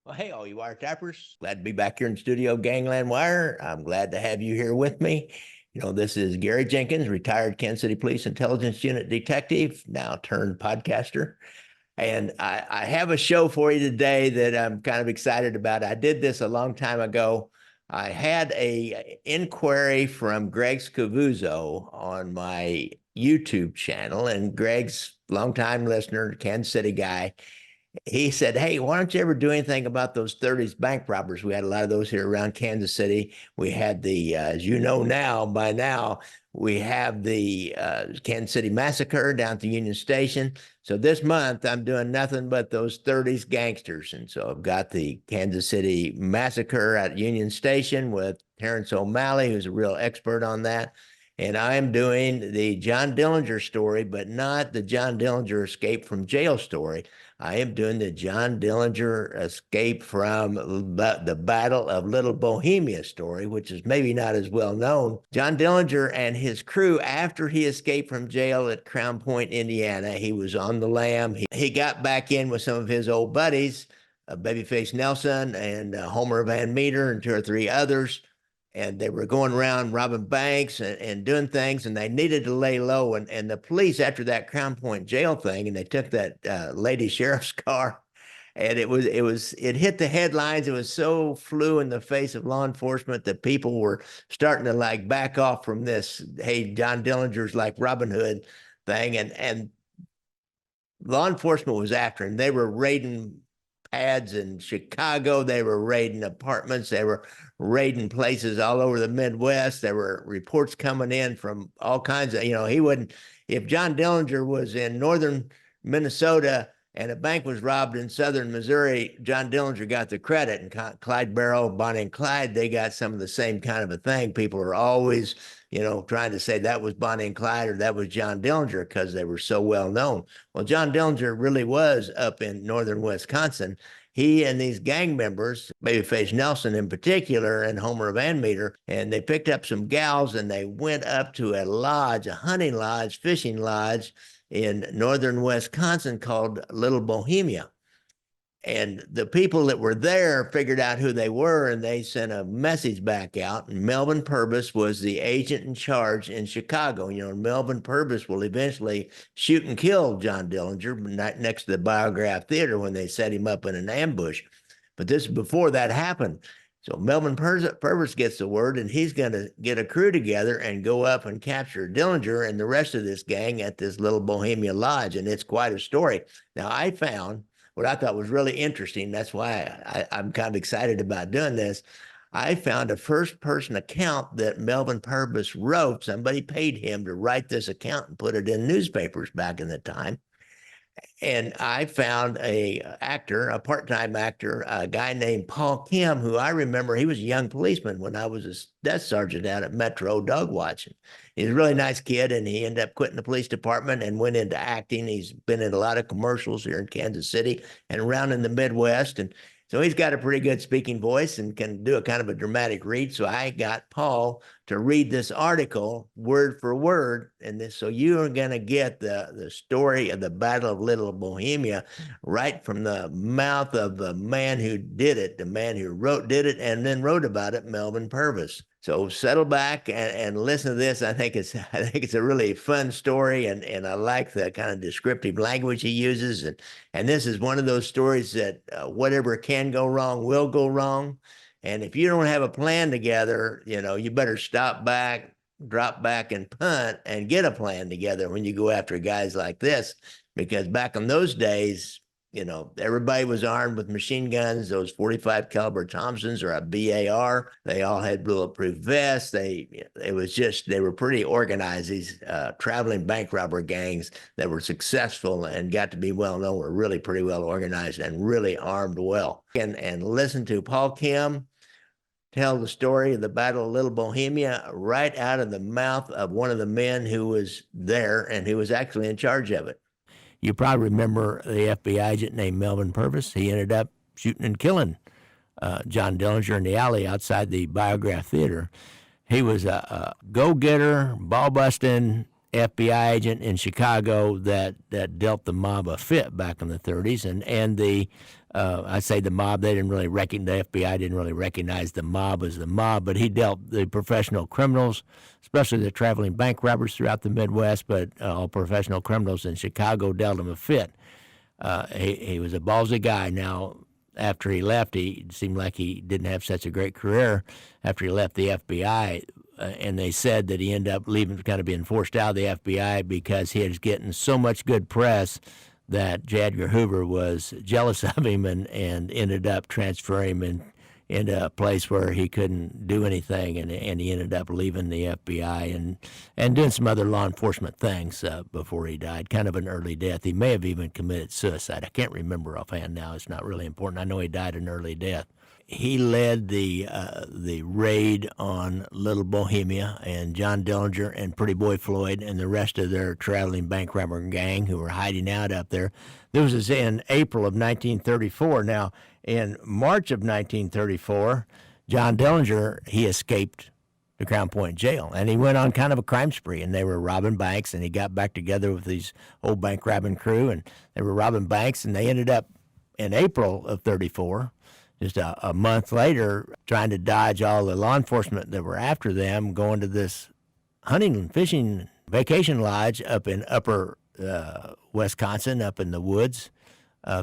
Well, hey, all you wiretappers. Glad to be back here in studio Gangland Wire. I'm glad to have you here with me. This is Gary Jenkins, retired Kansas City Police Intelligence Unit detective, now turned podcaster. And I have a show for you today that I'm kind of excited about. I did this a long time ago. I had a inquiry from Greg Scavuzzo on my YouTube channel, and Greg's longtime listener, Kansas City guy. He said, hey, why don't you ever do anything about those 30s bank robbers? We had a lot of those here around Kansas City. We had as you know now, by now, we have the Kansas City Massacre down at the Union Station. So this month, I'm doing nothing but those 30s gangsters. And so I've got the Kansas City Massacre at Union Station with Terrence O'Malley, who's a real expert on that. And I'm doing the John Dillinger story, but not the John Dillinger escape from jail story. I am doing the John Dillinger escape from the Battle of Little Bohemia story, which is maybe not as well known. John Dillinger and his crew, after he escaped from jail at Crown Point, Indiana, he was on the lam. He got back in with some of his old buddies, Babyface Nelson and Homer Van Meter and two or three others. And they were going around robbing banks and doing things, and they needed to lay low. And the police, after that Crown Point jail thing, and they took that lady sheriff's car, and it hit the headlines. It was so flew in the face of law enforcement that people were starting to like back off from this. Hey, John Dillinger's like Robin Hood thing, and law enforcement was after him. They were raiding pads in Chicago. They were raiding apartments. They were raiding places all over the Midwest. There were reports coming in from all kinds of, he wouldn't, if John Dillinger was in northern Minnesota and a bank was robbed in southern Missouri, John Dillinger got the credit. And Clyde Barrow, Bonnie and Clyde, they got some of the same kind of a thing. People are always, trying to say that was Bonnie and Clyde or that was John Dillinger because they were so well known. Well, John Dillinger really was up in northern Wisconsin. He and these gang members, Babyface Nelson in particular, and Homer Van Meter, and they picked up some gals and they went up to a lodge, a hunting lodge, fishing lodge in northern Wisconsin called Little Bohemia. And the people that were there figured out who they were, and they sent a message back out. And Melvin Purvis was the agent in charge in Chicago. Melvin Purvis will eventually shoot and kill John Dillinger next to the Biograph Theater when they set him up in an ambush. But this is before that happened. So Melvin Purvis gets the word, and he's going to get a crew together and go up and capture Dillinger and the rest of this gang at this Little Bohemia Lodge. And it's quite a story. Now, I found what I thought was really interesting. That's why I'm kind of excited about doing this. I found a first-person account that Melvin Purvis wrote. Somebody paid him to write this account and put it in newspapers back in the time. And I found a part-time actor, a guy named Paul Kim, who I remember, he was a young policeman when I was a desk sergeant out at Metro dog watching. He's a really nice kid, and he ended up quitting the police department and went into acting. He's been in a lot of commercials here in Kansas City and around in the Midwest. And so he's got a pretty good speaking voice and can do a kind of a dramatic read. So I got Paul to read this article word for word. So you are going to get the story of the Battle of Little Bohemia right from the mouth of the man who did it, the man who did it and then wrote about it, Melvin Purvis. So settle back and listen to this. I think it's a really fun story, and I like the kind of descriptive language he uses. And this is one of those stories that whatever can go wrong will go wrong. And if you don't have a plan together, you better stop back, drop back, and punt and get a plan together when you go after guys like this. Because back in those days, everybody was armed with machine guns, those 45 caliber Thompsons or a BAR. They all had bulletproof vests. They were pretty organized. These traveling bank robber gangs that were successful and got to be well known were really pretty well organized and really armed well. And listen to Paul Kim tell the story of the Battle of Little Bohemia right out of the mouth of one of the men who was there and who was actually in charge of it. You probably remember the FBI agent named Melvin Purvis. He ended up shooting and killing John Dillinger in the alley outside the Biograph Theater. He was a go-getter, ball-busting, FBI agent in Chicago that dealt the mob a fit back in the 30s, and the I say the mob, they didn't really the FBI didn't really recognize the mob as the mob, but he dealt the professional criminals, especially the traveling bank robbers throughout the Midwest, but all professional criminals in Chicago dealt him a fit. He was a ballsy guy. Now, after he left, he seemed like he didn't have such a great career after he left the FBI. And they said that he ended up leaving, kind of being forced out of the FBI because he was getting so much good press that J. Edgar Hoover was jealous of him and ended up transferring him into a place where he couldn't do anything, and he ended up leaving the FBI and doing some other law enforcement things before he died. Kind of an early death. He may have even committed suicide. I can't remember offhand now. It's not really important. I know he died an early death. He led the raid on Little Bohemia, and John Dillinger and Pretty Boy Floyd and the rest of their traveling bank robber gang who were hiding out up there. This was in April of 1934. Now, in March of 1934, John Dillinger, he escaped the Crown Point jail, and he went on kind of a crime spree, and they were robbing banks, and he got back together with these old bank robbing crew, and they were robbing banks, and they ended up in April of 34, just a month later, trying to dodge all the law enforcement that were after them, going to this hunting and fishing vacation lodge up in upper Wisconsin, up in the woods,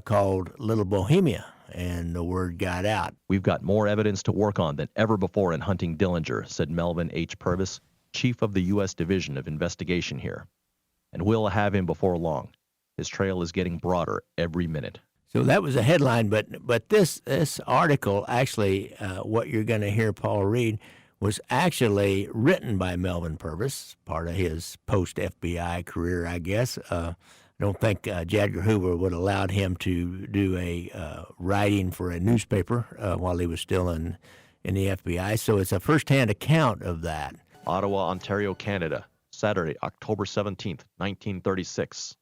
called Little Bohemia, and the word got out. We've got more evidence to work on than ever before in hunting Dillinger, said Melvin H. Purvis, chief of the U.S. Division of Investigation here. And we'll have him before long. His trail is getting broader every minute. So that was a headline, but this article, actually, what you're going to hear Paul read, was actually written by Melvin Purvis, part of his post-FBI career, I guess. I don't think J. Edgar Hoover would have allowed him to do a writing for a newspaper while he was still in the FBI. So it's a first-hand account of that. Ottawa, Ontario, Canada, Saturday, October 17th, 1936.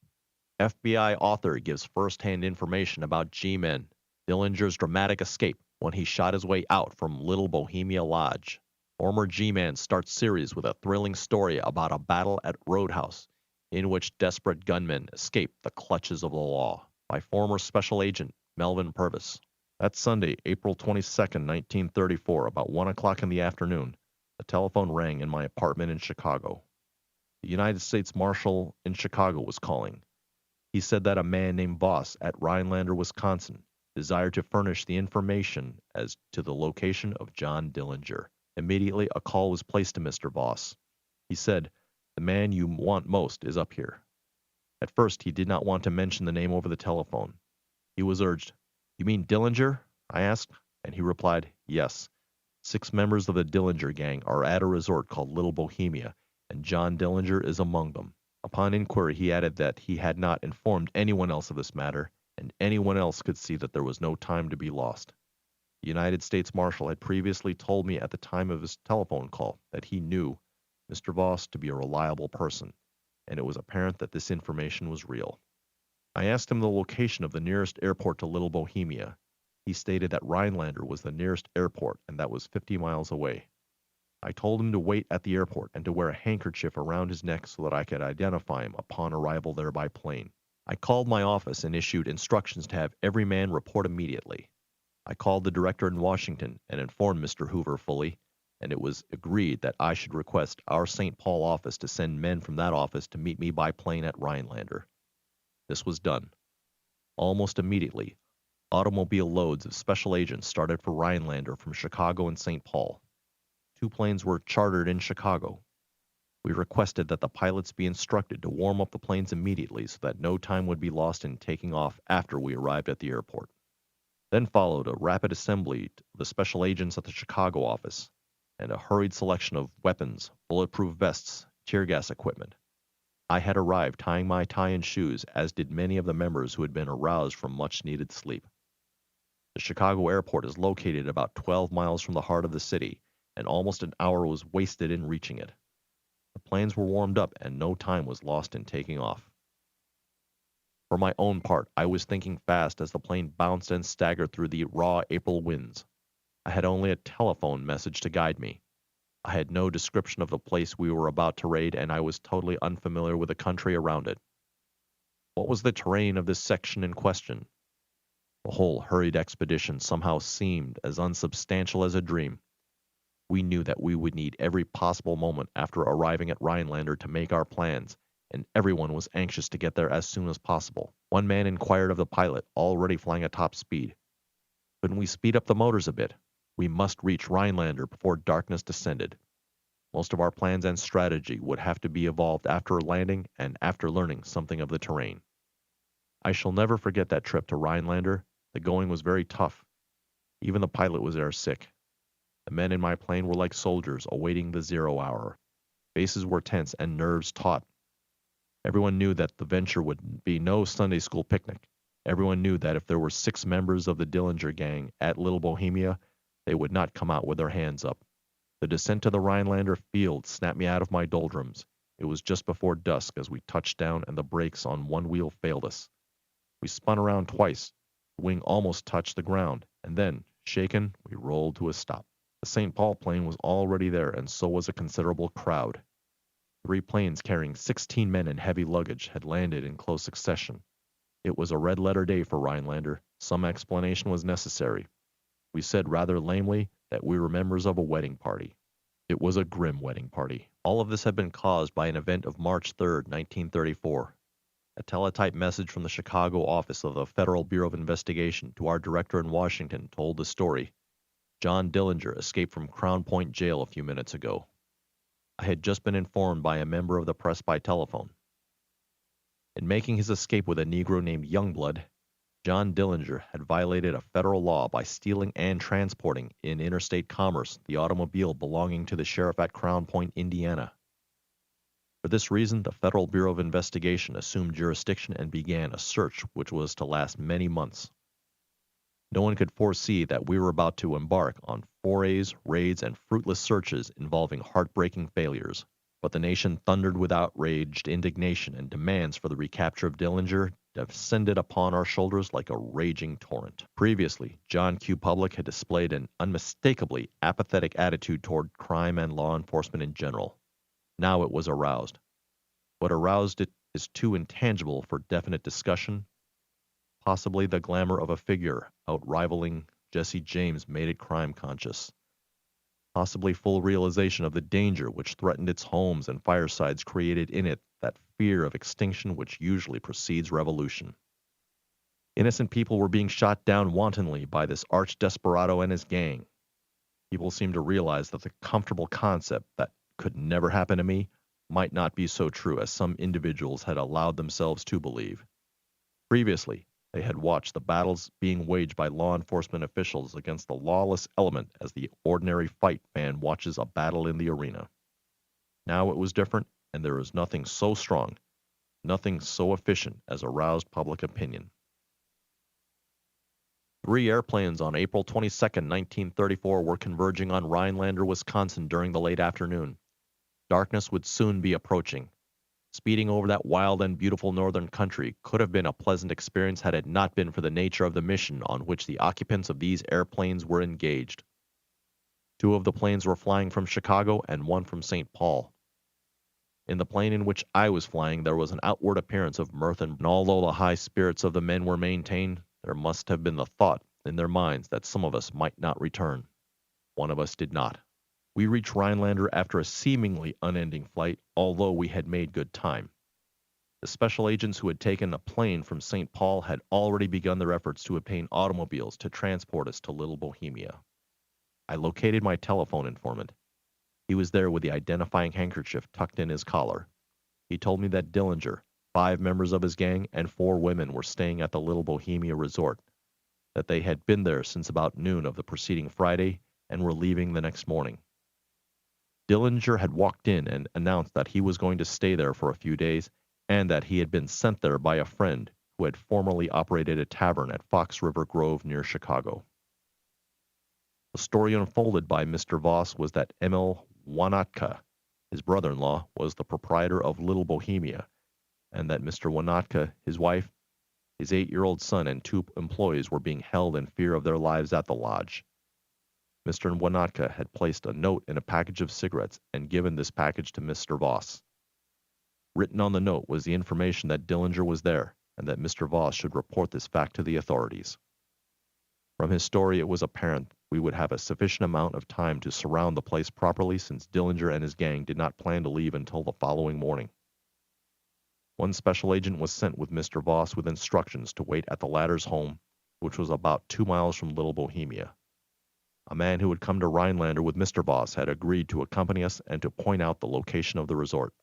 FBI author gives first-hand information about G-Men, Dillinger's dramatic escape when he shot his way out from Little Bohemia Lodge. Former G-Man starts series with a thrilling story about a battle at Roadhouse in which desperate gunmen escape the clutches of the law, by former Special Agent Melvin Purvis. That Sunday, April 22nd, 1934, about 1 o'clock in the afternoon, the telephone rang in my apartment in Chicago. The United States Marshal in Chicago was calling. He said that a man named Voss at Rhinelander, Wisconsin, desired to furnish the information as to the location of John Dillinger. Immediately, a call was placed to Mr. Voss. He said, "The man you want most is up here." At first, he did not want to mention the name over the telephone. He was urged. "You mean Dillinger?" I asked, and he replied, "Yes. 6 members of the Dillinger gang are at a resort called Little Bohemia, and John Dillinger is among them." Upon inquiry, he added that he had not informed anyone else of this matter, and anyone else could see that there was no time to be lost. The United States Marshal had previously told me at the time of his telephone call that he knew Mr. Voss to be a reliable person, and it was apparent that this information was real. I asked him the location of the nearest airport to Little Bohemia. He stated that Rhinelander was the nearest airport, and that was 50 miles away. I told him to wait at the airport and to wear a handkerchief around his neck so that I could identify him upon arrival there by plane. I called my office and issued instructions to have every man report immediately. I called the director in Washington and informed Mr. Hoover fully, and it was agreed that I should request our St. Paul office to send men from that office to meet me by plane at Rhinelander. This was done. Almost immediately, automobile loads of special agents started for Rhinelander from Chicago and St. Paul. 2 planes were chartered in Chicago. We requested that the pilots be instructed to warm up the planes immediately so that no time would be lost in taking off after we arrived at the airport. Then followed a rapid assembly of the special agents at the Chicago office and a hurried selection of weapons, bulletproof vests, tear gas equipment. I had arrived tying my tie and shoes, as did many of the members who had been aroused from much-needed sleep. The Chicago airport is located about 12 miles from the heart of the city, and almost an hour was wasted in reaching it. The planes were warmed up, and no time was lost in taking off. For my own part, I was thinking fast as the plane bounced and staggered through the raw April winds. I had only a telephone message to guide me. I had no description of the place we were about to raid, and I was totally unfamiliar with the country around it. What was the terrain of this section in question? The whole hurried expedition somehow seemed as unsubstantial as a dream. We knew that we would need every possible moment after arriving at Rhinelander to make our plans, and everyone was anxious to get there as soon as possible. One man inquired of the pilot, already flying at top speed. Couldn't we speed up the motors a bit? We must reach Rhinelander before darkness descended. Most of our plans and strategy would have to be evolved after landing and after learning something of the terrain. I shall never forget that trip to Rhinelander. The going was very tough. Even the pilot was airsick. The men in my plane were like soldiers awaiting the 0 hour. Faces were tense and nerves taut. Everyone knew that the venture would be no Sunday school picnic. Everyone knew that if there were 6 members of the Dillinger gang at Little Bohemia, they would not come out with their hands up. The descent to the Rhinelander field snapped me out of my doldrums. It was just before dusk as we touched down and the brakes on one wheel failed us. We spun around twice. The wing almost touched the ground, and then, shaken, we rolled to a stop. The St. Paul plane was already there, and so was a considerable crowd. 3 planes carrying 16 men and heavy luggage had landed in close succession. It was a red-letter day for Rhinelander. Some explanation was necessary. We said rather lamely that we were members of a wedding party. It was a grim wedding party. All of this had been caused by an event of March 3rd, 1934. A teletype message from the Chicago office of the Federal Bureau of Investigation to our director in Washington told the story. John Dillinger escaped from Crown Point Jail a few minutes ago. I had just been informed by a member of the press by telephone. In making his escape with a Negro named Youngblood, John Dillinger had violated a federal law by stealing and transporting in interstate commerce the automobile belonging to the sheriff at Crown Point, Indiana. For this reason, the Federal Bureau of Investigation assumed jurisdiction and began a search which was to last many months. No one could foresee that we were about to embark on forays, raids, and fruitless searches involving heartbreaking failures. But the nation thundered with outraged indignation, and demands for the recapture of Dillinger descended upon our shoulders like a raging torrent. Previously, John Q. Public had displayed an unmistakably apathetic attitude toward crime and law enforcement in general. Now it was aroused. What aroused it is too intangible for definite discussion. Possibly the glamour of a figure outrivaling Jesse James made it crime conscious. Possibly full realization of the danger which threatened its homes and firesides created in it that fear of extinction which usually precedes revolution. Innocent people were being shot down wantonly by this arch-desperado and his gang. People seemed to realize that the comfortable concept that could never happen to me might not be so true as some individuals had allowed themselves to believe. Previously, they had watched the battles being waged by law enforcement officials against the lawless element as the ordinary fight fan watches a battle in the arena. Now it was different, and there was nothing so strong, nothing so efficient as aroused public opinion. 3 airplanes on April 22, 1934 were converging on Rhinelander, Wisconsin during the late afternoon. Darkness would soon be approaching. Speeding over that wild and beautiful northern country could have been a pleasant experience had it not been for the nature of the mission on which the occupants of these airplanes were engaged. 2 of the planes were flying from Chicago and 1 from St. Paul. In the plane in which I was flying, there was an outward appearance of mirth, and although the high spirits of the men were maintained, there must have been the thought in their minds that some of us might not return. One of us did not. We reached Rhinelander after a seemingly unending flight, although we had made good time. The special agents who had taken a plane from St. Paul had already begun their efforts to obtain automobiles to transport us to Little Bohemia. I located my telephone informant. He was there with the identifying handkerchief tucked in his collar. He told me that Dillinger, 5 members of his gang, and 4 women were staying at the Little Bohemia resort, that they had been there since about noon of the preceding Friday and were leaving the next morning. Dillinger had walked in and announced that he was going to stay there for a few days, and that he had been sent there by a friend who had formerly operated a tavern at Fox River Grove near Chicago. The story unfolded by Mr. Voss was that Emil Wanatka, his brother-in-law, was the proprietor of Little Bohemia, and that Mr. Wanatka, his wife, his 8-year-old son, and 2 employees were being held in fear of their lives at the lodge. Mr. Wanatka had placed a note in a package of cigarettes and given this package to Mr. Voss. Written on the note was the information that Dillinger was there and that Mr. Voss should report this fact to the authorities. From his story, it was apparent we would have a sufficient amount of time to surround the place properly since Dillinger and his gang did not plan to leave until the following morning. One special agent was sent with Mr. Voss with instructions to wait at the latter's home, which was about 2 miles from Little Bohemia. A man who had come to Rhinelander with Mr. Voss had agreed to accompany us and to point out the location of the resort.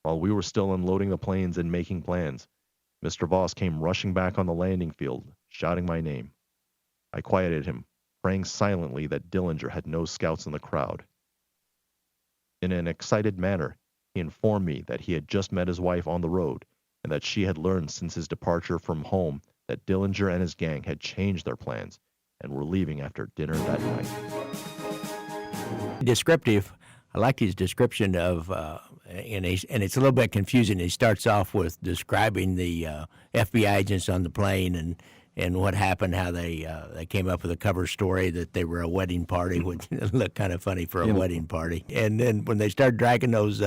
While we were still unloading the planes and making plans, Mr. Voss came rushing back on the landing field, shouting my name. I quieted him, praying silently that Dillinger had no scouts in the crowd. In an excited manner, he informed me that he had just met his wife on the road and that she had learned since his departure from home that Dillinger and his gang had changed their plans and were leaving after dinner that night. Descriptive. I like his description of, and it's a little bit confusing. He starts off with describing the FBI agents on the plane and what happened, how they came up with a cover story that they were a wedding party, which looked kind of funny for a wedding party. And then when they started dragging those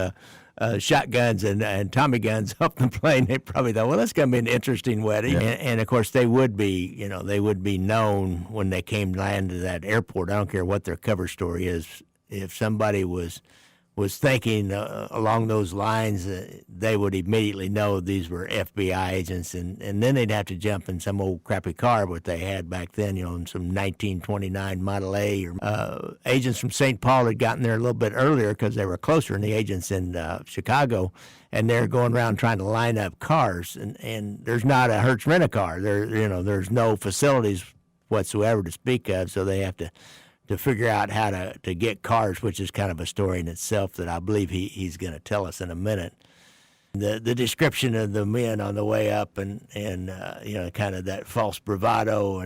shotguns and Tommy guns off the plane, they probably thought, well, that's going to be an interesting wedding. Yeah. And of course, they would be known when they came land to that airport. I don't care what their cover story is. If somebody was thinking along those lines, they would immediately know these were FBI agents, and then they'd have to jump in some old crappy car, what they had back then, in some 1929 Model A. Or agents from St. Paul had gotten there a little bit earlier because they were closer than the agents in Chicago, and they're going around trying to line up cars, and there's not a Hertz rent-a-car. There's no facilities whatsoever to speak of, so they have to figure out how to get cars, which is kind of a story in itself that I believe he's going to tell us in a minute. The description of the men on the way up and kind of that false bravado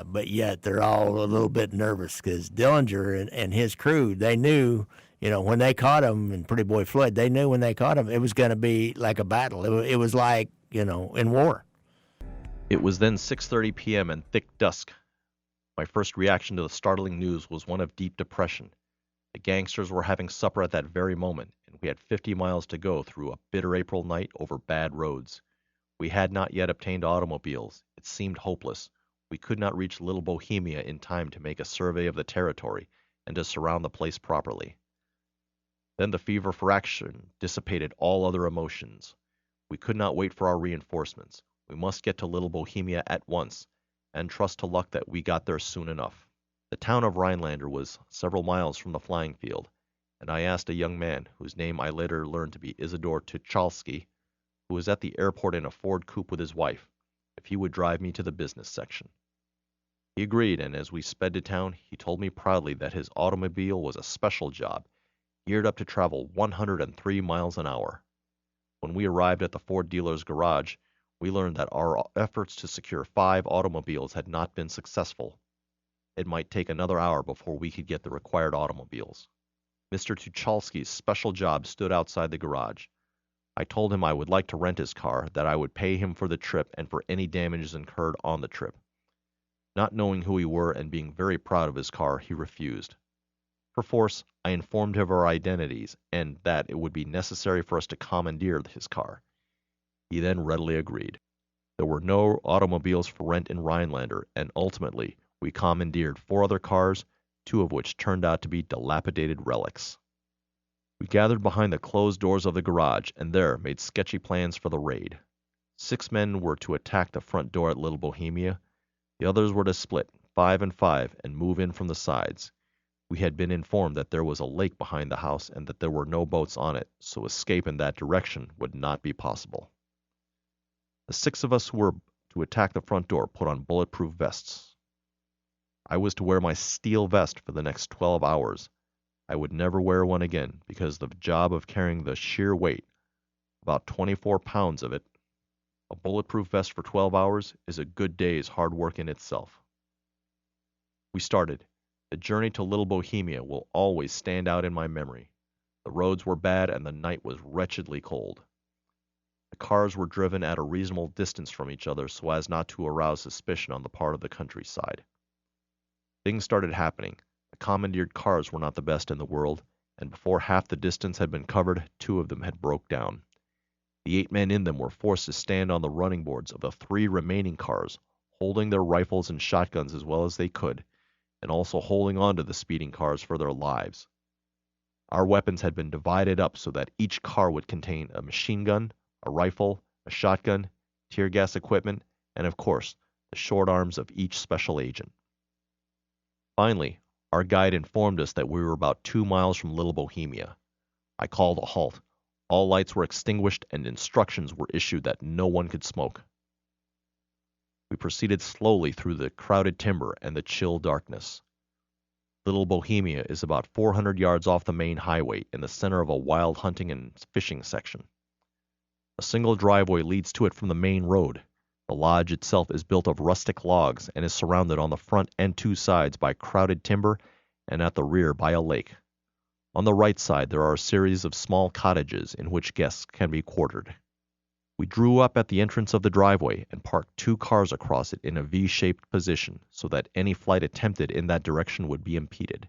but yet they're all a little bit nervous because Dillinger and his crew, they knew, when they caught him, and Pretty Boy Floyd, they knew when they caught him it was going to be like a battle. It was like, in war. It was then 6:30 p.m. and thick dusk. My first reaction to the startling news was one of deep depression. The gangsters were having supper at that very moment, and we had 50 miles to go through a bitter April night over bad roads. We had not yet obtained automobiles. It seemed hopeless. We could not reach Little Bohemia in time to make a survey of the territory and to surround the place properly. Then the fever for action dissipated all other emotions. We could not wait for our reinforcements. We must get to Little Bohemia at once, and trust to luck that we got there soon enough. The town of Rhinelander was several miles from the flying field, and I asked a young man, whose name I later learned to be Isidore Tuchalski, who was at the airport in a Ford coupe with his wife, if he would drive me to the business section. He agreed, and as we sped to town, he told me proudly that his automobile was a special job, geared up to travel 103 miles an hour. When we arrived at the Ford dealer's garage, we learned that our efforts to secure 5 automobiles had not been successful. It might take another hour before we could get the required automobiles. Mr. Tuchalski's special job stood outside the garage. I told him I would like to rent his car, that I would pay him for the trip and for any damages incurred on the trip. Not knowing who we were and being very proud of his car, he refused. Perforce, I informed him of our identities and that it would be necessary for us to commandeer his car. He then readily agreed. There were no automobiles for rent in Rhinelander, and ultimately we commandeered 4 other cars, 2 of which turned out to be dilapidated relics. We gathered behind the closed doors of the garage, and there made sketchy plans for the raid. 6 men were to attack the front door at Little Bohemia. The others were to split, 5 and 5, and move in from the sides. We had been informed that there was a lake behind the house and that there were no boats on it, so escape in that direction would not be possible. The 6 of us who were to attack the front door put on bulletproof vests. I was to wear my steel vest for the next 12 hours. I would never wear one again because the job of carrying the sheer weight, about 24 pounds of it, a bulletproof vest for 12 hours is a good day's hard work in itself. We started. The journey to Little Bohemia will always stand out in my memory. The roads were bad and the night was wretchedly cold. The cars were driven at a reasonable distance from each other so as not to arouse suspicion on the part of the countryside. Things started happening. The commandeered cars were not the best in the world, and before half the distance had been covered, 2 of them had broke down. The 8 men in them were forced to stand on the running boards of the 3 remaining cars, holding their rifles and shotguns as well as they could, and also holding on to the speeding cars for their lives. Our weapons had been divided up so that each car would contain a machine gun, a rifle, a shotgun, tear gas equipment, and of course, the short arms of each special agent. Finally, our guide informed us that we were about 2 miles from Little Bohemia. I called a halt. All lights were extinguished and instructions were issued that no one could smoke. We proceeded slowly through the crowded timber and the chill darkness. Little Bohemia is about 400 yards off the main highway in the center of a wild hunting and fishing section. A single driveway leads to it from the main road. The lodge itself is built of rustic logs and is surrounded on the front and 2 sides by crowded timber and at the rear by a lake. On the right side there are a series of small cottages in which guests can be quartered. We drew up at the entrance of the driveway and parked 2 cars across it in a V-shaped position so that any flight attempted in that direction would be impeded.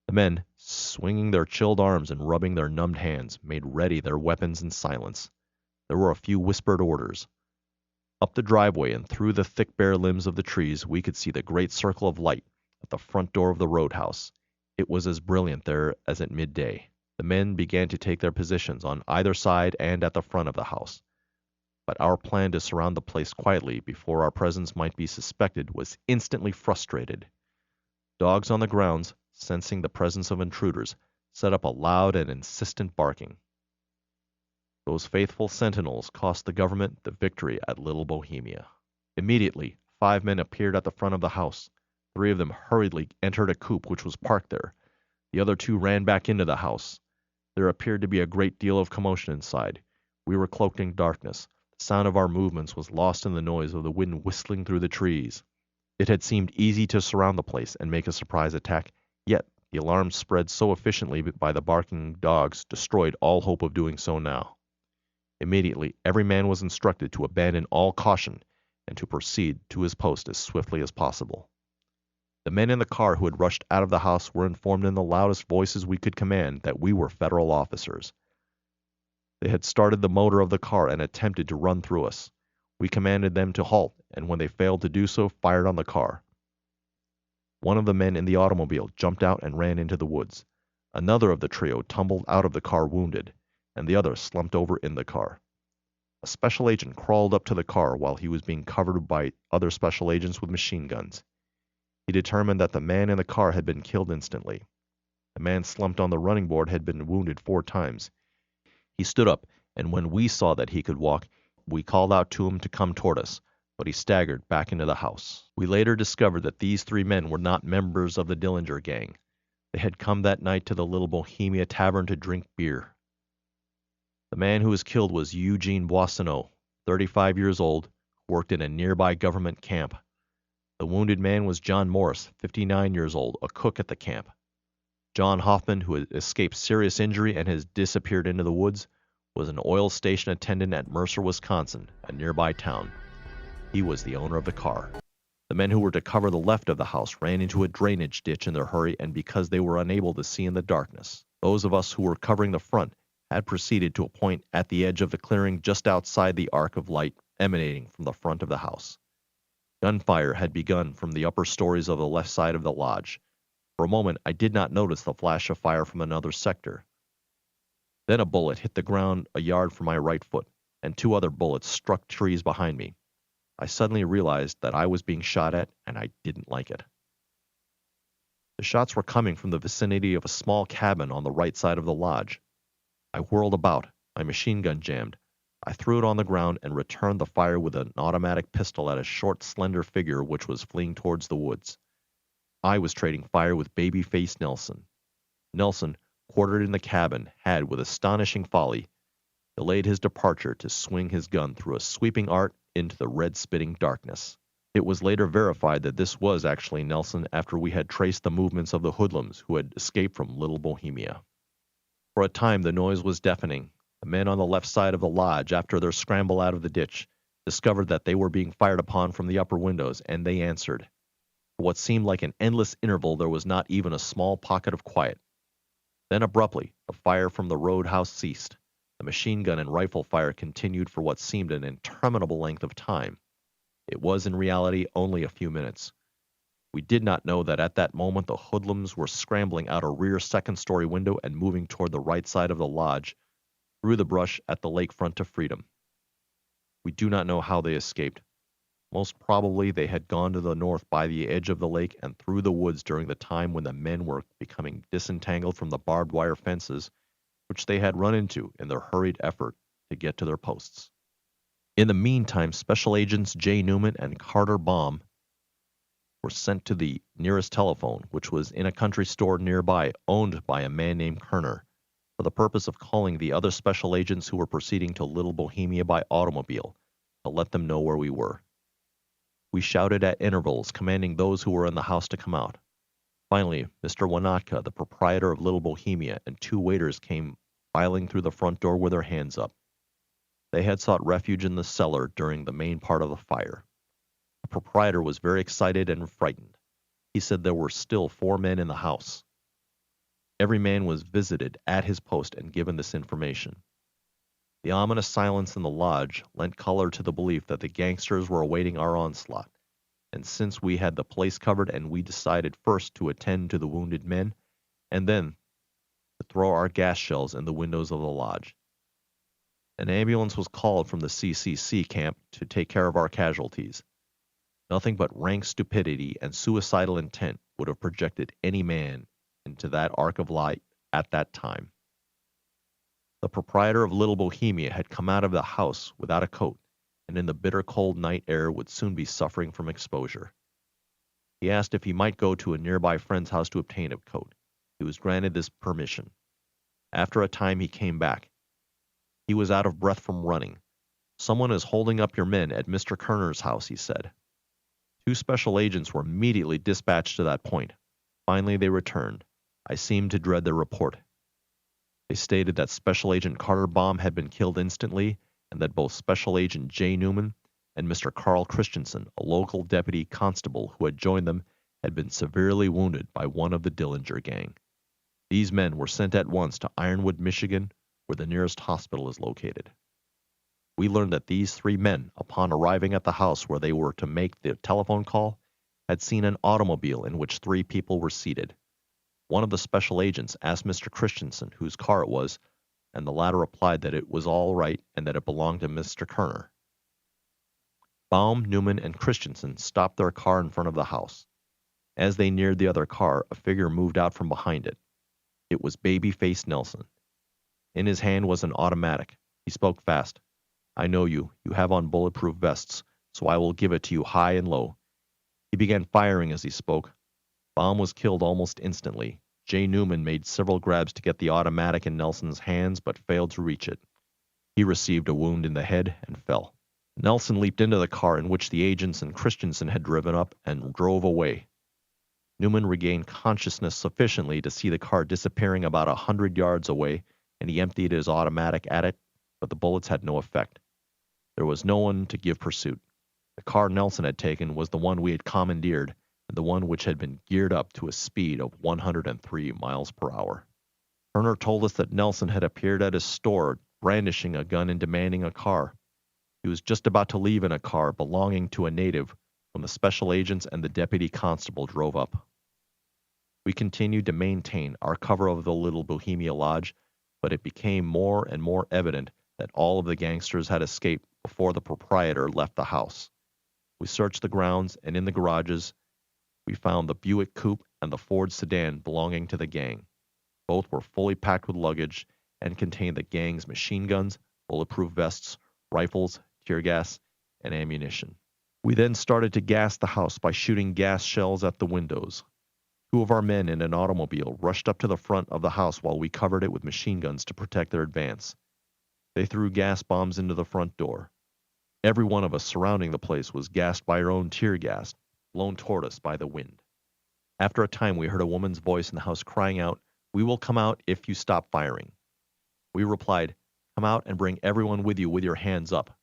The men, swinging their chilled arms and rubbing their numbed hands, made ready their weapons in silence. There were a few whispered orders. Up the driveway and through the thick bare limbs of the trees we could see the great circle of light at the front door of the roadhouse. It was as brilliant there as at midday. The men began to take their positions on either side and at the front of the house. But our plan to surround the place quietly before our presence might be suspected was instantly frustrated. Dogs on the grounds, sensing the presence of intruders, set up a loud and insistent barking. Those faithful sentinels cost the government the victory at Little Bohemia. Immediately, 5 men appeared at the front of the house. 3 of them hurriedly entered a coupe which was parked there. The other 2 ran back into the house. There appeared to be a great deal of commotion inside. We were cloaked in darkness. The sound of our movements was lost in the noise of the wind whistling through the trees. It had seemed easy to surround the place and make a surprise attack, yet the alarm spread so efficiently by the barking dogs destroyed all hope of doing so now. Immediately, every man was instructed to abandon all caution and to proceed to his post as swiftly as possible. The men in the car who had rushed out of the house were informed in the loudest voices we could command that we were federal officers. They had started the motor of the car and attempted to run through us. We commanded them to halt, and when they failed to do so, fired on the car. One of the men in the automobile jumped out and ran into the woods. Another of the trio tumbled out of the car wounded, and the other slumped over in the car. A special agent crawled up to the car while he was being covered by other special agents with machine guns. He determined that the man in the car had been killed instantly. The man slumped on the running board had been wounded 4 times. He stood up, and when we saw that he could walk, we called out to him to come toward us, but he staggered back into the house. We later discovered that these 3 men were not members of the Dillinger gang. They had come that night to the Little Bohemia Tavern to drink beer. The man who was killed was Eugene Boissonneau, 35 years old, who worked in a nearby government camp. The wounded man was John Morris, 59 years old, a cook at the camp. John Hoffman, who had escaped serious injury and has disappeared into the woods, was an oil station attendant at Mercer, Wisconsin, a nearby town. He was the owner of the car. The men who were to cover the left of the house ran into a drainage ditch in their hurry and because they were unable to see in the darkness. Those of us who were covering the front had proceeded to a point at the edge of the clearing just outside the arc of light emanating from the front of the house. Gunfire had begun from the upper stories of the left side of the lodge. For a moment I did not notice the flash of fire from another sector. Then a bullet hit the ground a yard from my right foot, and 2 other bullets struck trees behind me. I suddenly realized that I was being shot at, and I didn't like it. The shots were coming from the vicinity of a small cabin on the right side of the lodge. I whirled about, my machine gun jammed. I threw it on the ground and returned the fire with an automatic pistol at a short, slender figure which was fleeing towards the woods. I was trading fire with Babyface Nelson. Nelson, quartered in the cabin, had, with astonishing folly, delayed his departure to swing his gun through a sweeping arc into the red-spitting darkness. It was later verified that this was actually Nelson after we had traced the movements of the hoodlums who had escaped from Little Bohemia. For a time the noise was deafening. The men on the left side of the lodge, after their scramble out of the ditch, discovered that they were being fired upon from the upper windows, and they answered. For what seemed like an endless interval, there was not even a small pocket of quiet. Then abruptly, the fire from the roadhouse ceased. The machine gun and rifle fire continued for what seemed an interminable length of time. It was in reality only a few minutes. We did not know that at that moment the hoodlums were scrambling out a rear second-story window and moving toward the right side of the lodge, through the brush at the lakefront to freedom. We do not know how they escaped. Most probably they had gone to the north by the edge of the lake and through the woods during the time when the men were becoming disentangled from the barbed wire fences, which they had run into in their hurried effort to get to their posts. In the meantime, Special Agents J. Newman and Carter Baum were sent to the nearest telephone, which was in a country store nearby, owned by a man named Kerner, for the purpose of calling the other special agents who were proceeding to Little Bohemia by automobile, to let them know where we were. We shouted at intervals, commanding those who were in the house to come out. Finally, Mr. Wanatka, the proprietor of Little Bohemia, and two waiters came filing through the front door with their hands up. They had sought refuge in the cellar during the main part of the fire. The proprietor was very excited and frightened. He said there were still 4 men in the house. Every man was visited at his post and given this information. The ominous silence in the lodge lent color to the belief that the gangsters were awaiting our onslaught, and since we had the place covered and we decided first to attend to the wounded men, and then to throw our gas shells in the windows of the lodge. An ambulance was called from the CCC camp to take care of our casualties. Nothing but rank stupidity and suicidal intent would have projected any man into that arc of light at that time. The proprietor of Little Bohemia had come out of the house without a coat, and in the bitter cold night air would soon be suffering from exposure. He asked if he might go to a nearby friend's house to obtain a coat. He was granted this permission. After a time he came back. He was out of breath from running. "Someone is holding up your men at Mr. Kerner's house," he said. 2 special agents were immediately dispatched to that point. Finally they returned. I seemed to dread their report. They stated that Special Agent Carter Baum had been killed instantly, and that both Special Agent J. Newman and Mr. Carl Christensen, a local deputy constable who had joined them, had been severely wounded by one of the Dillinger gang. These men were sent at once to Ironwood, Michigan, where the nearest hospital is located. We learned that these 3 men, upon arriving at the house where they were to make the telephone call, had seen an automobile in which 3 people were seated. One of the special agents asked Mr. Christensen whose car it was, and the latter replied that it was all right and that it belonged to Mr. Kerner. Baum, Newman, and Christensen stopped their car in front of the house. As they neared the other car, a figure moved out from behind it. It was Babyface Nelson. In his hand was an automatic. He spoke fast. "I know you. You have on bulletproof vests, so I will give it to you high and low." He began firing as he spoke. Baum was killed almost instantly. J. Newman made several grabs to get the automatic in Nelson's hands, but failed to reach it. He received a wound in the head and fell. Nelson leaped into the car in which the agents and Christensen had driven up and drove away. Newman regained consciousness sufficiently to see the car disappearing about 100 yards away, and he emptied his automatic at it, but the bullets had no effect. There was no one to give pursuit. The car Nelson had taken was the one we had commandeered, and the one which had been geared up to a speed of 103 miles per hour. Kerner told us that Nelson had appeared at his store brandishing a gun and demanding a car. He was just about to leave in a car belonging to a native when the special agents and the deputy constable drove up. We continued to maintain our cover of the Little Bohemia Lodge, but it became more and more evident that all of the gangsters had escaped before the proprietor left the house. We searched the grounds, and in the garages, we found the Buick coupe and the Ford sedan belonging to the gang. Both were fully packed with luggage and contained the gang's machine guns, bulletproof vests, rifles, tear gas, and ammunition. We then started to gas the house by shooting gas shells at the windows. 2 of our men in an automobile rushed up to the front of the house while we covered it with machine guns to protect their advance. They threw gas bombs into the front door. Every one of us surrounding the place was gassed by our own tear gas, blown toward us by the wind. After a time, we heard a woman's voice in the house crying out, "We will come out if you stop firing." We replied, "Come out and bring everyone with you with your hands up."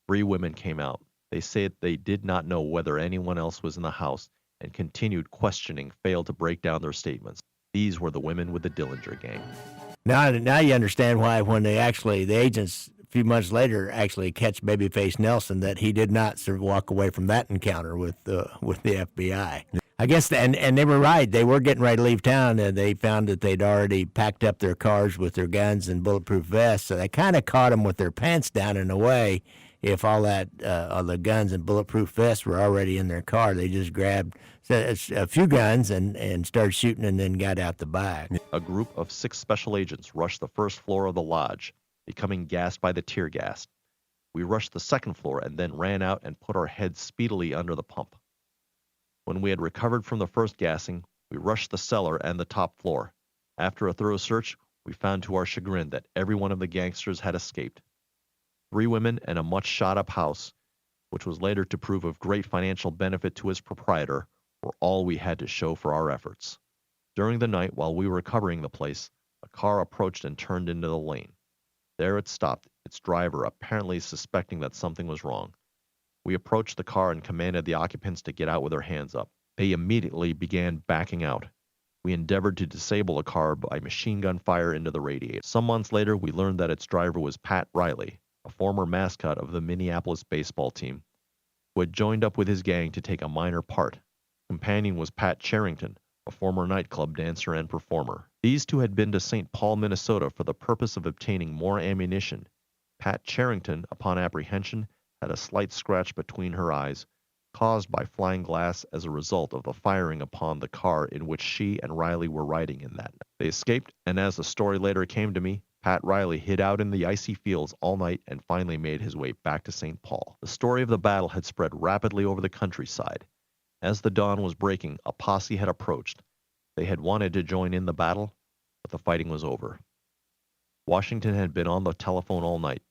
3 women came out. They said they did not know whether anyone else was in the house, and continued questioning failed to break down their statements. These were the women with the Dillinger gang. Now you understand why when the agents a few months later actually catch Babyface Nelson, that he did not sort of walk away from that encounter with the FBI. I guess, and they were right. They were getting ready to leave town, and they found that they'd already packed up their cars with their guns and bulletproof vests. So they kind of caught them with their pants down in a way. If all the guns and bulletproof vests were already in their car, they just grabbed a few guns and started shooting, and then got out the back. A group of 6 special agents rushed the first floor of the lodge, becoming gassed by the tear gas. We rushed the second floor and then ran out and put our heads speedily under the pump. When we had recovered from the first gassing, we rushed the cellar and the top floor. After a thorough search, we found to our chagrin that every one of the gangsters had escaped. 3 women and a much shot-up house, which was later to prove of great financial benefit to its proprietor, were all we had to show for our efforts. During the night, while we were covering the place, a car approached and turned into the lane. There it stopped, its driver apparently suspecting that something was wrong. We approached the car and commanded the occupants to get out with their hands up. They immediately began backing out. We endeavored to disable the car by machine gun fire into the radiator. Some months later, we learned that its driver was Pat Riley, a former mascot of the Minneapolis baseball team, who had joined up with his gang to take a minor part. Companion was Pat Charrington, a former nightclub dancer and performer. These two had been to St. Paul, Minnesota for the purpose of obtaining more ammunition. Pat Charrington, upon apprehension, had a slight scratch between her eyes, caused by flying glass as a result of the firing upon the car in which she and Riley were riding in that night. They escaped, and as the story later came to me, Pat Riley hid out in the icy fields all night and finally made his way back to St. Paul. The story of the battle had spread rapidly over the countryside. As the dawn was breaking, a posse had approached. They had wanted to join in the battle, but the fighting was over. Washington had been on the telephone all night.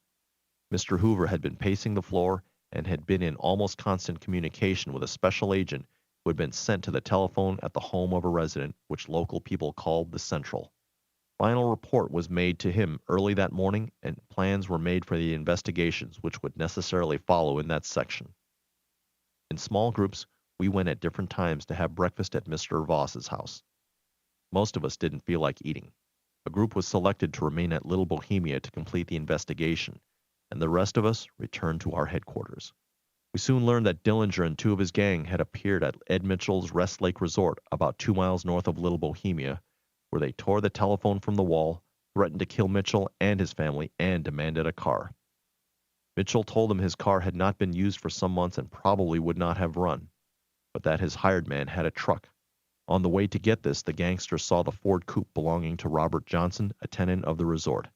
Mr. Hoover had been pacing the floor and had been in almost constant communication with a special agent who had been sent to the telephone at the home of a resident, which local people called the Central. Final report was made to him early that morning, and plans were made for the investigations which would necessarily follow in that section. In small groups, we went at different times to have breakfast at Mr. Voss's house. Most of us didn't feel like eating. A group was selected to remain at Little Bohemia to complete the investigation, and the rest of us returned to our headquarters. We soon learned that Dillinger and 2 of his gang had appeared at Ed Mitchell's Rest Lake Resort about 2 miles north of Little Bohemia, where they tore the telephone from the wall, threatened to kill Mitchell and his family, and demanded a car. Mitchell told them his car had not been used for some months and probably would not have run, but that his hired man had a truck. On the way to get this, the gangsters saw the Ford coupe belonging to Robert Johnson, a tenant of the resort.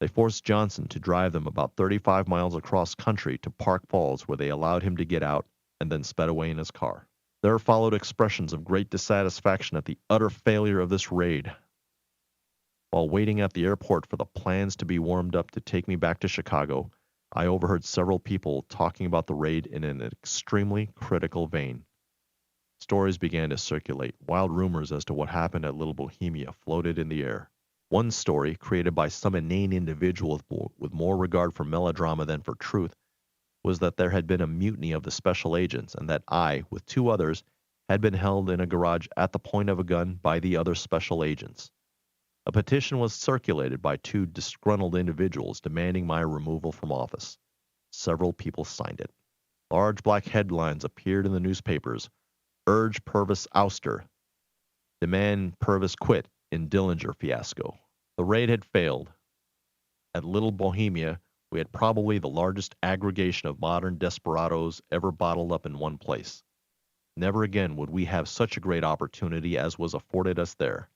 They forced Johnson to drive them about 35 miles across country to Park Falls, where they allowed him to get out and then sped away in his car. There followed expressions of great dissatisfaction at the utter failure of this raid. While waiting at the airport for the plans to be warmed up to take me back to Chicago, I overheard several people talking about the raid in an extremely critical vein. Stories began to circulate. Wild rumors as to what happened at Little Bohemia floated in the air. One story, created by some inane individual with more regard for melodrama than for truth, was that there had been a mutiny of the special agents and that I, with 2 others, had been held in a garage at the point of a gun by the other special agents. A petition was circulated by 2 disgruntled individuals demanding my removal from office. Several people signed it. Large black headlines appeared in the newspapers: "Urge Purvis ouster," "Demand Purvis quit in Dillinger fiasco." The raid had failed. At Little Bohemia, we had probably the largest aggregation of modern desperados ever bottled up in one place. Never again would we have such a great opportunity as was afforded us there.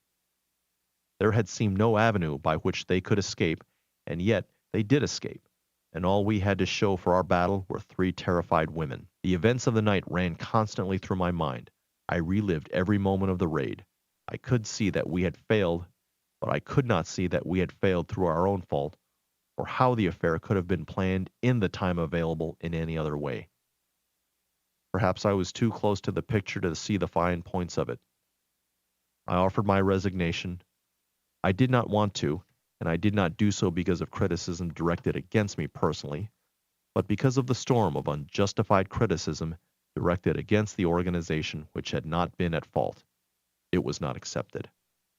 There had seemed no avenue by which they could escape, and yet they did escape, and all we had to show for our battle were 3 terrified women. The events of the night ran constantly through my mind. I relived every moment of the raid. I could see that we had failed, but I could not see that we had failed through our own fault, or how the affair could have been planned in the time available in any other way. Perhaps I was too close to the picture to see the fine points of it. I offered my resignation. I did not want to, and I did not do so because of criticism directed against me personally, but because of the storm of unjustified criticism directed against the organization which had not been at fault. It was not accepted.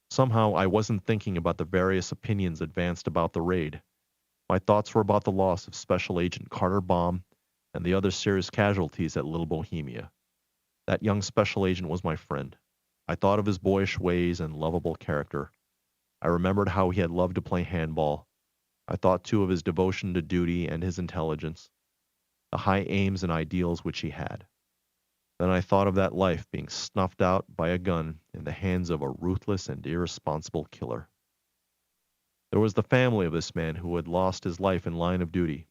Somehow I wasn't thinking about the various opinions advanced about the raid. My thoughts were about the loss of Special Agent Carter Baum and the other serious casualties at Little Bohemia. That young special agent was my friend. I thought of his boyish ways and lovable character. I remembered how he had loved to play handball. I thought too of his devotion to duty and his intelligence, the high aims and ideals which he had. Then I thought of that life being snuffed out by a gun in the hands of a ruthless and irresponsible killer. There was the family of this man who had lost his life in line of duty,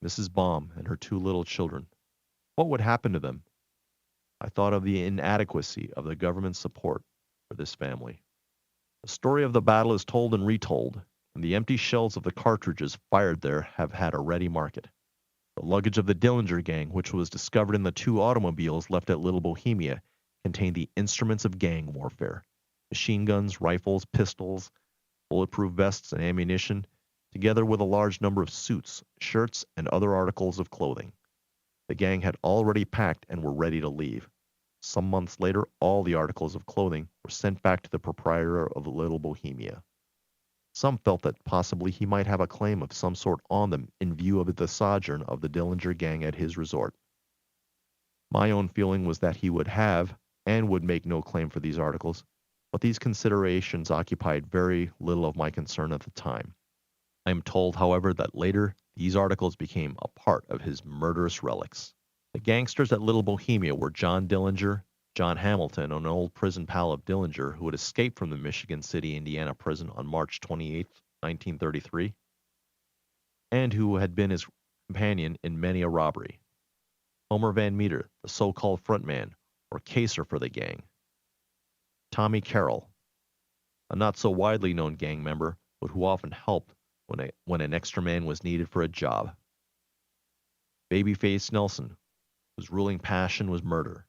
Mrs. Baum and her 2 little children. What would happen to them? I thought of the inadequacy of the government's support for this family. The story of the battle is told and retold, and the empty shells of the cartridges fired there have had a ready market. The luggage of the Dillinger gang, which was discovered in the 2 automobiles left at Little Bohemia, contained the instruments of gang warfare: machine guns, rifles, pistols, bulletproof vests, and ammunition, together with a large number of suits, shirts, and other articles of clothing. The gang had already packed and were ready to leave. Some months later, all the articles of clothing were sent back to the proprietor of Little Bohemia. Some felt that possibly he might have a claim of some sort on them in view of the sojourn of the Dillinger gang at his resort. My own feeling was that he would have and would make no claim for these articles, but these considerations occupied very little of my concern at the time. I am told, however, that later these articles became a part of his murderous relics. The gangsters at Little Bohemia were John Dillinger, John Hamilton, an old prison pal of Dillinger who had escaped from the Michigan City, Indiana prison on March 28, 1933, and who had been his companion in many a robbery. Homer Van Meter, the so-called frontman, or caser for the gang. Tommy Carroll, a not so widely known gang member, but who often helped when an extra man was needed for a job. Babyface Nelson, whose ruling passion was murder.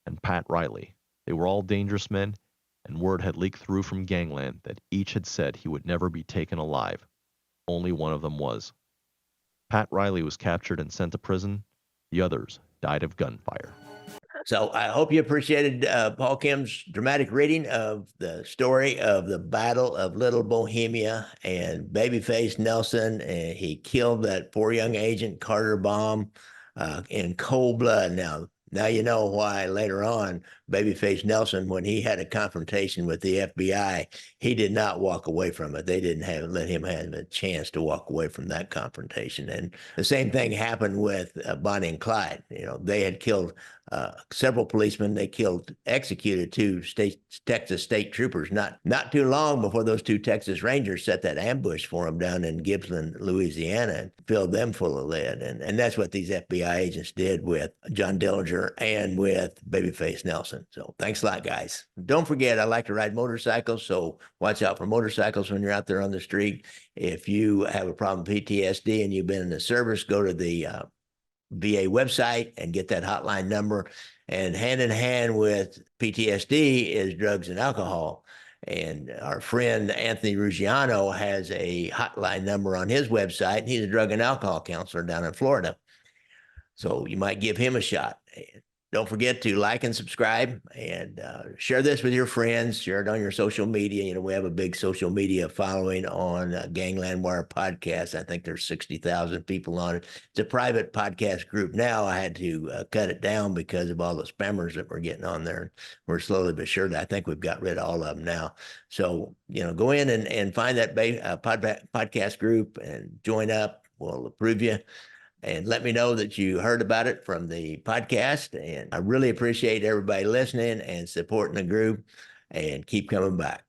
And Pat Riley. They were all dangerous men, and word had leaked through from gangland that each had said he would never be taken alive. Only one of them was. Pat Riley was captured and sent to prison. The others died of gunfire. So I hope you appreciated Paul Kim's dramatic reading of the story of the Battle of Little Bohemia and Babyface Nelson. And he killed that poor young agent Carter Baum in cold blood. Now you know why later on Babyface Nelson, when he had a confrontation with the FBI, he did not walk away from it. They didn't let him have a chance to walk away from that confrontation. And the same thing happened with Bonnie and Clyde. They had killed several policemen. They executed 2 Texas state troopers not too long before those 2 Texas Rangers set that ambush for them down in Gippsland, Louisiana, and filled them full of lead. And that's what these FBI agents did with John Dillinger and with Babyface Nelson. So thanks a lot, guys. Don't forget, I like to ride motorcycles, so watch out for motorcycles when you're out there on the street. If you have a problem with PTSD and you've been in the service, go to the VA website and get that hotline number. And hand in hand with PTSD is drugs and alcohol. And our friend Anthony Ruggiano has a hotline number on his website. He's a drug and alcohol counselor down in Florida. So you might give him a shot. And don't forget to like and subscribe and share this with your friends. Share it on your social media. We have a big social media following on Gangland Wire podcast. I think there's 60,000 people on it. It's a private podcast group now. I had to cut it down because of all the spammers that we're getting on there. We're slowly but surely, I think we've got rid of all of them now. So, go in and find that podcast group and join up. We'll approve you. And let me know that you heard about it from the podcast. And I really appreciate everybody listening and supporting the group, and keep coming back.